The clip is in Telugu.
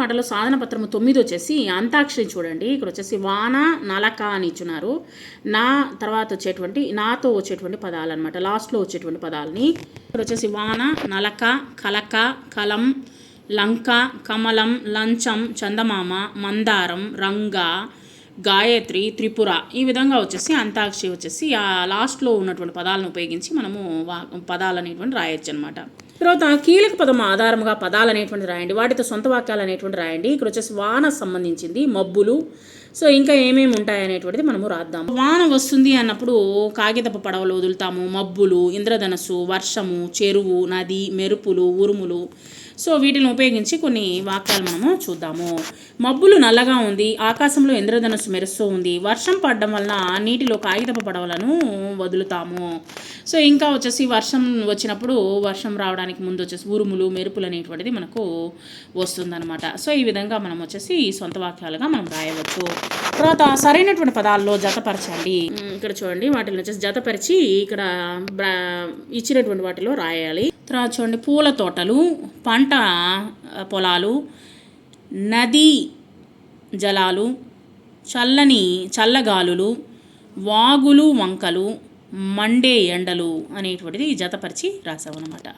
పాటలో సాధన పత్రము 9 వచ్చేసి అంతాక్షరి చూడండి. ఇక్కడ వచ్చేసి వాన నలక అని ఇచ్చున్నారు. నా తర్వాత వచ్చేటువంటి నాతో వచ్చేటువంటి పదాలు అనమాట, లాస్ట్లో వచ్చేటువంటి పదాలని. ఇక్కడ వచ్చేసి వాన, నలక, కలక, కలం, లంక, కమలం, లంచం, చందమామ, మందారం, రంగ, గాయత్రి, త్రిపుర, ఈ విధంగా వచ్చేసి అంతాక్షరి వచ్చేసి ఆ లాస్ట్లో ఉన్నటువంటి పదాలను ఉపయోగించి మనము పదాలు అనేటువంటి రాయొచ్చు అనమాట. తర్వాత కీలక పదం ఆధారంగా పదాలు అనేటువంటి రాయండి, వాటితో సొంత వాక్యాలు అనేటువంటి రాయండి. ఇక్కడ వచ్చేసి వాన సంబంధించింది, మబ్బులు, సో ఇంకా ఏమేమి ఉంటాయి అనేటువంటిది మనము రాద్దాము. వాన వస్తుంది అన్నప్పుడు కాగితపు పడవలు వదులుతాము, మబ్బులు, ఇంద్రధనస్సు, వర్షము, చెరువు, నది, మెరుపులు, ఉరుములు. సో వీటిని ఉపయోగించి కొన్ని వాక్యాలు మనము చూద్దాము. మబ్బులు నల్లగా ఉంది, ఆకాశంలో ఇంద్రధనస్సు మెరుస్తూ ఉంది, వర్షం పడడం వలన నీటిలో కాగితపు పడవలను వదులుతాము. సో ఇంకా వచ్చేసి వర్షం వచ్చినప్పుడు వర్షం రావడానికి ముందు వచ్చేసి ఉరుములు, మెరుపులు అనేటువంటిది మనకు వస్తుందన్నమాట. సో ఈ విధంగా మనం వచ్చేసి సొంత వాక్యాలుగా మనం రాయవచ్చు. తర్వాత సరైనటువంటి పదాల్లో జతపరచండి. ఇక్కడ చూడండి, వాటిని వచ్చేసి జతపరిచి ఇక్కడ ఇచ్చినటువంటి వాటిలో రాయాలి. తర్వాత చూడండి, పూల తోటలు, పంట పొలాలు, నదీ జలాలు, చల్లగాలులు, వాగులు వంకలు, మండే ఎండలు అనేటువంటిది జతపరిచి రాసామన్నమాట.